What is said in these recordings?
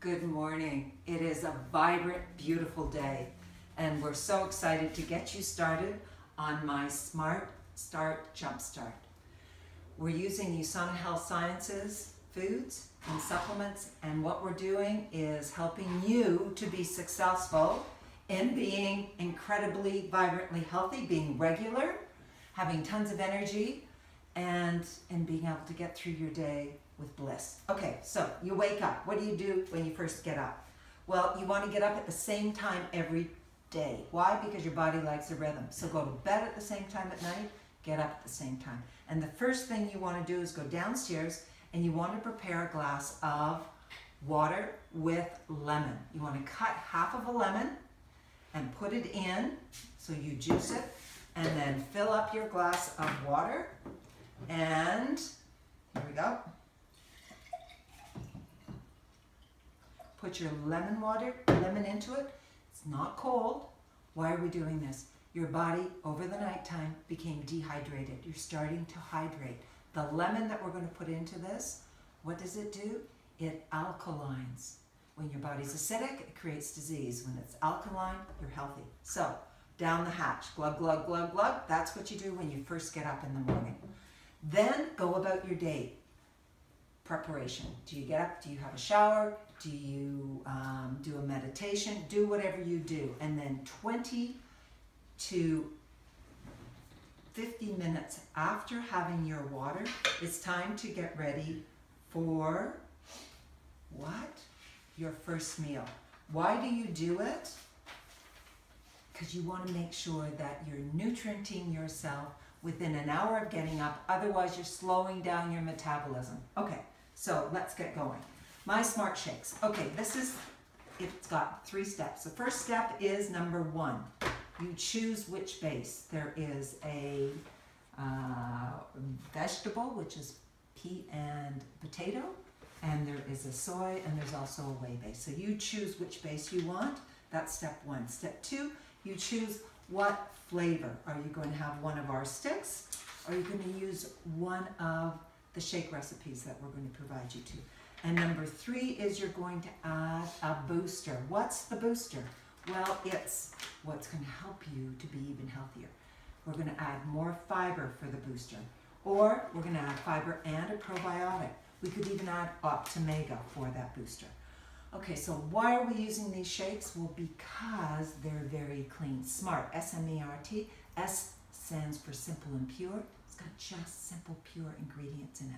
Good morning. It is a vibrant, beautiful day, and we're so excited to get you started on my Smart Start Jumpstart. We're using USANA Health Sciences foods and supplements, and what we're doing is helping you to be successful in being incredibly vibrantly healthy, being regular, having tons of energy, and being able to get through your day with bliss. Okay, so you wake up. What do you do when you first get up? Well, you want to get up at the same time every day. Why? Because your body likes a rhythm. So go to bed at the same time at night, get up at the same time. And the first thing you want to do is go downstairs and you want to prepare a glass of water with lemon. You want to cut half of a lemon and put it in, so you juice it, and then fill up your glass of water. And here we go. Put your lemon into it. It's not cold. Why are we doing this? Your body over the nighttime became dehydrated. You're starting to hydrate. The lemon that we're going to put into this, what does it do? It alkalines. When your body's acidic, it creates disease. When it's alkaline, you're healthy. So, down the hatch, glug, glug, glug, glug. That's what you do when you first get up in the morning. Then go about your day. Preparation. Do you get up? Do you have a shower? Do you do a meditation? Do whatever you do. And then 20 to 50 minutes after having your water, it's time to get ready for what? Your first meal. Why do you do it? Because you want to make sure that you're nutrienting yourself within an hour of getting up. Otherwise, you're slowing down your metabolism. Okay, so let's get going. My Smart Shakes. Okay, it's got 3 steps. The first step is number 1. You choose which base. There is a vegetable, which is pea and potato, and there is a soy, and there's also a whey base. So you choose which base you want. That's step 1. Step 2, you choose what flavor. Are you going to have one of our sticks? Or are you going to use one of the shake recipes that we're going to provide you to? And number 3 is you're going to add a booster. What's the booster? Well, it's what's going to help you to be even healthier. We're going to add more fiber for the booster. Or we're going to add fiber and a probiotic. We could even add Optomega for that booster. Okay, so why are we using these shakes? Well, because they're very clean. SMART, S-M-E-R-T. S stands for simple and pure. It's got just simple, pure ingredients in it.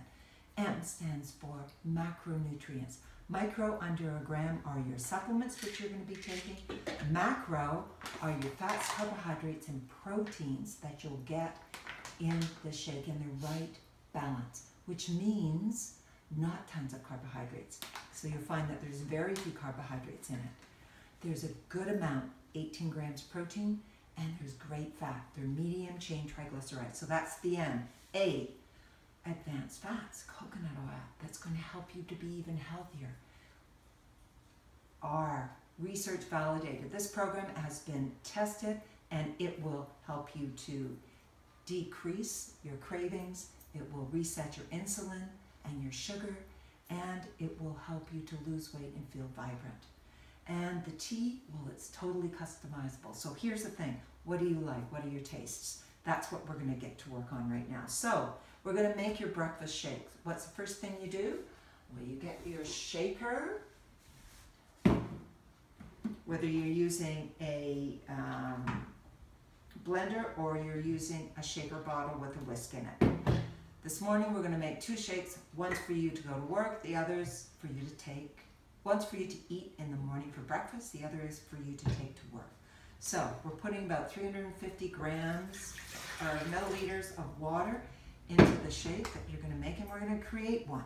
M stands for macronutrients. Micro, under a gram, are your supplements which you're going to be taking. Macro are your fats, carbohydrates, and proteins that you'll get in the shake in the right balance, which means not tons of carbohydrates. So you'll find that there's very few carbohydrates in it. There's a good amount, 18 grams protein, and there's great fat. They're medium chain triglycerides. So that's the M. A, advanced fats, coconut oil. That's going to help you to be even healthier. R, research validated. This program has been tested and it will help you to decrease your cravings. It will reset your insulin and your sugar, and it will help you to lose weight and feel vibrant. And the T, well, it's totally customizable. So here's the thing. What do you like? What are your tastes? That's what we're going to get to work on right now. So we're going to make your breakfast shakes. What's the first thing you do? Well, you get your shaker. Whether you're using a blender or you're using a shaker bottle with a whisk in it. This morning we're going to make 2 shakes. One's for you to go to work, the other's for you to take. One's for you to eat in the morning for breakfast, the other is for you to take to work. So we're putting about 350 grams or milliliters of water into the shake that you're going to make, and we're going to create one.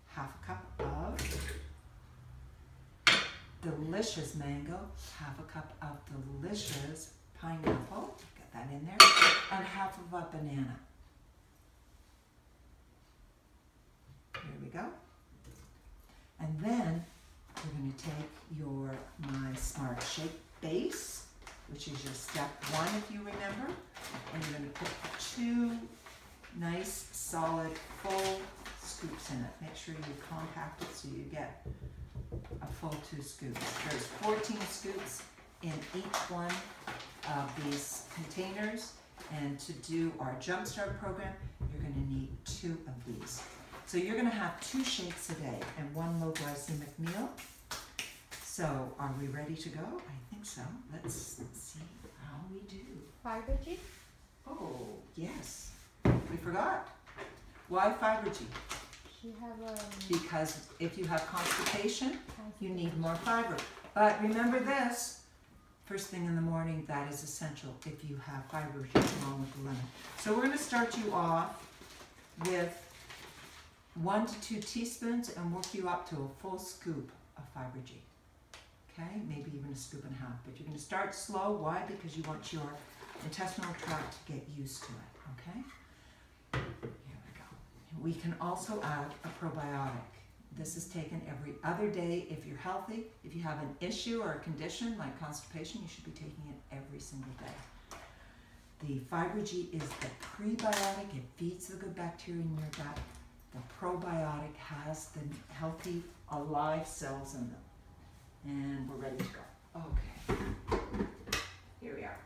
Half a cup of delicious mango, half a cup of delicious pineapple, get that in there, and half of a banana. Here we go. And then we're going to take my Smart Shake base, which is your step 1 if you remember, and you're going to put 2 nice, solid, full scoops in it. Make sure you compact it so you get full 2 scoops. There's 14 scoops in each one of these containers. And to do our Jumpstart program, you're going to need 2 of these. So you're going to have 2 shakes a day and 1 low glycemic meal. So are we ready to go? I think so. Let's see how we do. Fiber-G? Oh, yes. We forgot. Why Fiber-G? She have Because if you have constipation, you need more fiber. But remember this, first thing in the morning, that is essential if you have Fiber-G along with the lemon. So we're going to start you off with 1 to 2 teaspoons and work you up to a full scoop of Fiber-G. Okay, maybe even a scoop and a half. But you're going to start slow. Why? Because you want your intestinal tract to get used to it. Okay? Here we go. We can also add a probiotic. This is taken every other day if you're healthy. If you have an issue or a condition like constipation, you should be taking it every single day. The Fiber-G is the prebiotic. It feeds the good bacteria in your gut. The probiotic has the healthy, alive cells in them. And we're ready to go. Okay. Here we are.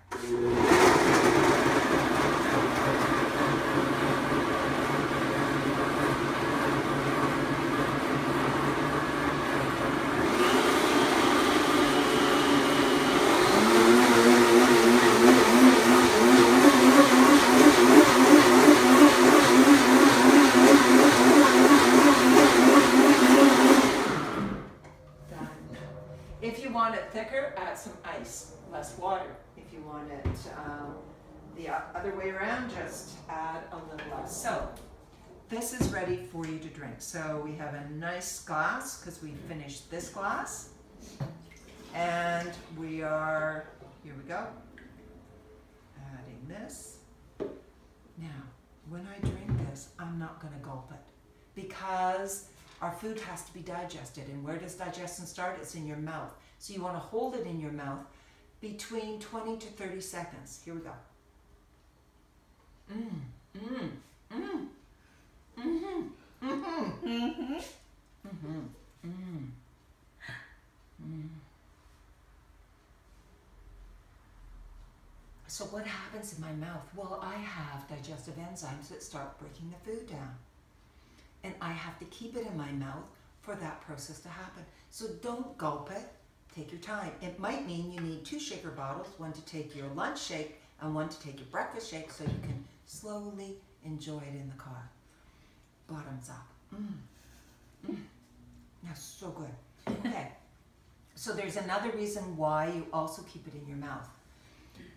If you want it thicker, add some ice, less water. If you want it the other way around, just add a little less. So this is ready for you to drink. So we have a nice glass because we finished this glass. And we are, here we go, adding this. Now, when I drink this, I'm not going to gulp it because our food has to be digested. And where does digestion start? It's in your mouth. So you want to hold it in your mouth between 20 to 30 seconds. Here we go. So what happens in my mouth? Well, I have digestive enzymes that start breaking the food down. And I have to keep it in my mouth for that process to happen. So don't gulp it. Take your time. It might mean you need 2 shaker bottles, 1 to take your lunch shake and 1 to take your breakfast shake so you can slowly enjoy it in the car. Bottoms up. That's so good. Okay. So there's another reason why you also keep it in your mouth.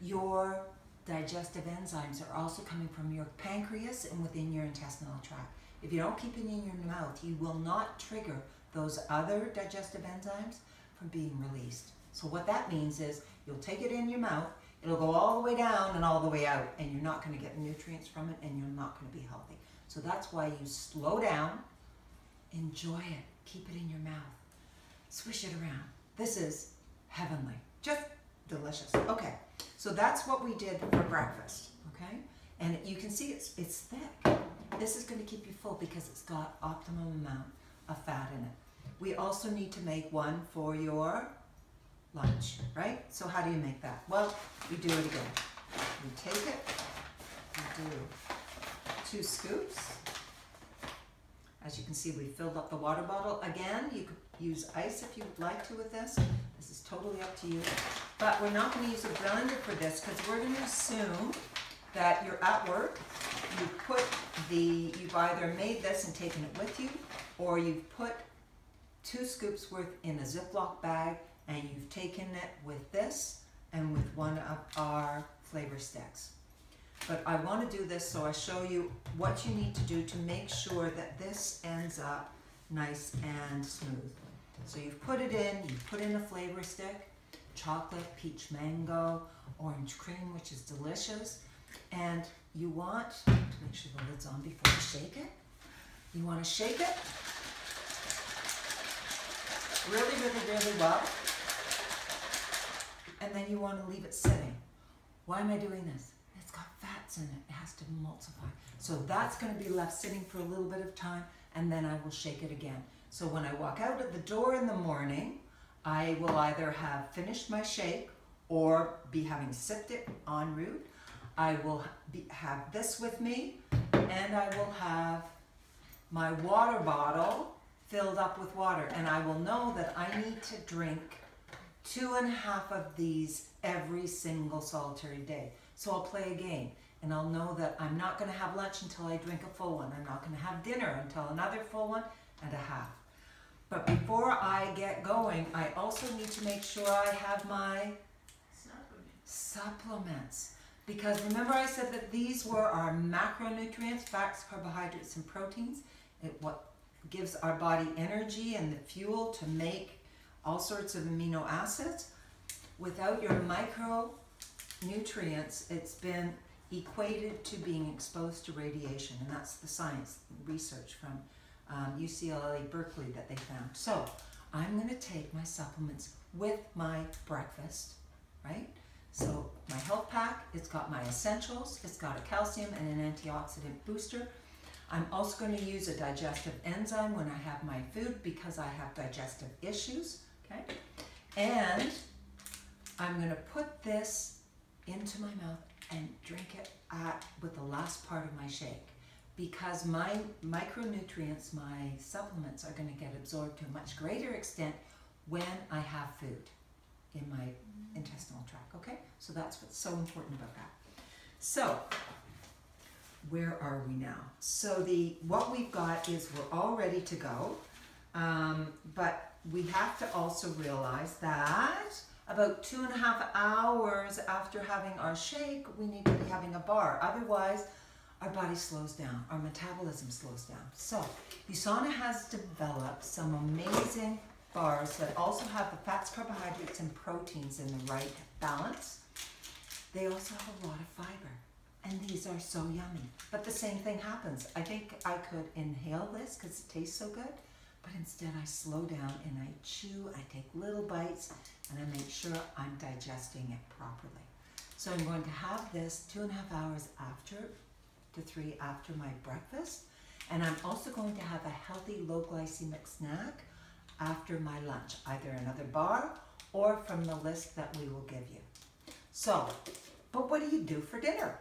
Your digestive enzymes are also coming from your pancreas and within your intestinal tract. If you don't keep it in your mouth, you will not trigger those other digestive enzymes from being released. So what that means is you'll take it in your mouth, it'll go all the way down and all the way out, and you're not going to get nutrients from it, and you're not going to be healthy. So that's why you slow down, enjoy it, keep it in your mouth, swish it around. This is heavenly, just delicious. Okay, so that's what we did for breakfast, okay? And you can see it's thick. This is going to keep you full because it's got optimum amount of fat in it. We also need to make one for your lunch, right? So how do you make that? Well, we do it again. We take it, we do 2 scoops. As you can see, we filled up the water bottle. Again, you could use ice if you would like to with this. This is totally up to you. But we're not going to use a blender for this because we're going to assume that you're at work, you've either made this and taken it with you, or you've put 2 scoops worth in a Ziploc bag and you've taken it with this and with one of our flavor sticks. But I want to do this so I show you what you need to do to make sure that this ends up nice and smooth. So you've put it in, you've put in a flavor stick, chocolate, peach mango, orange cream, which is delicious. And you want to make sure the lid's on before you shake it. You want to shake it really, really, really well. And then you want to leave it sitting. Why am I doing this? It's got fats in it. It has to emulsify. So that's going to be left sitting for a little bit of time, and then I will shake it again. So when I walk out of the door in the morning, I will either have finished my shake or be having sipped it en route. I will have this with me, and I will have my water bottle filled up with water, and I will know that I need to drink 2.5 of these every single solitary day. So I'll play a game, and I'll know that I'm not going to have lunch until I drink a full one. I'm not going to have dinner until another full one and a half. But before I get going, I also need to make sure I have my supplements. Because remember I said that these were our macronutrients, fats, carbohydrates, and proteins. What gives our body energy and the fuel to make all sorts of amino acids. Without your micronutrients, it's been equated to being exposed to radiation, and that's the science research from UCLA Berkeley that they found. So I'm going to take my supplements with my breakfast, right? So my health pack, it's got my essentials, it's got a calcium and an antioxidant booster. I'm also going to use a digestive enzyme when I have my food because I have digestive issues, okay? And I'm going to put this into my mouth and drink it with the last part of my shake, because my micronutrients, my supplements, are going to get absorbed to a much greater extent when I have food in my intestinal tract, okay? So that's what's so important about that. So where are we now? So what we've got is we're all ready to go, but we have to also realize that about 2.5 hours after having our shake, we need to be having a bar. Otherwise, our body slows down, our metabolism slows down. So USANA has developed some amazing bars that also have the fats, carbohydrates, and proteins in the right balance. They also have a lot of fiber, and these are so yummy. But the same thing happens. I think I could inhale this because it tastes so good, but instead I slow down and I chew, I take little bites, and I make sure I'm digesting it properly. So I'm going to have this 2.5 hours to 3 after my breakfast, and I'm also going to have a healthy low glycemic snack after my lunch, either another bar or from the list that we will give you. So, but what do you do for dinner?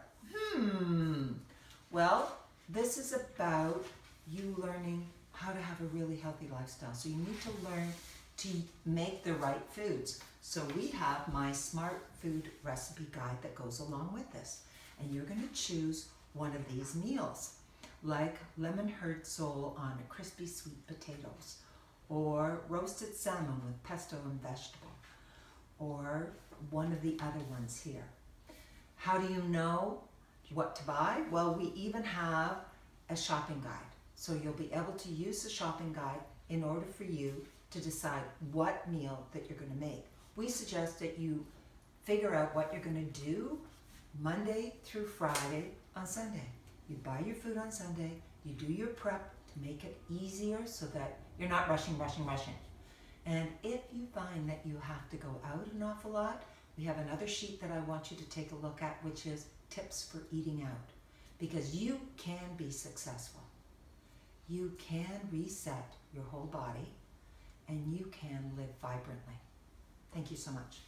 Well, this is about you learning how to have a really healthy lifestyle. So you need to learn to make the right foods. So we have my Smart Food recipe guide that goes along with this. And you're going to choose one of these meals, like lemon herd sole on crispy sweet potatoes, or roasted salmon with pesto and vegetable, or one of the other ones here. How do you know what to buy? Well, we even have a shopping guide. So you'll be able to use the shopping guide in order for you to decide what meal that you're going to make. We suggest that you figure out what you're going to do Monday through Friday on Sunday. You buy your food on Sunday, you do your prep to make it easier so that you're not rushing. And if you find that you have to go out an awful lot, we have another sheet that I want you to take a look at, which is tips for eating out. Because you can be successful. You can reset your whole body, and you can live vibrantly. Thank you so much.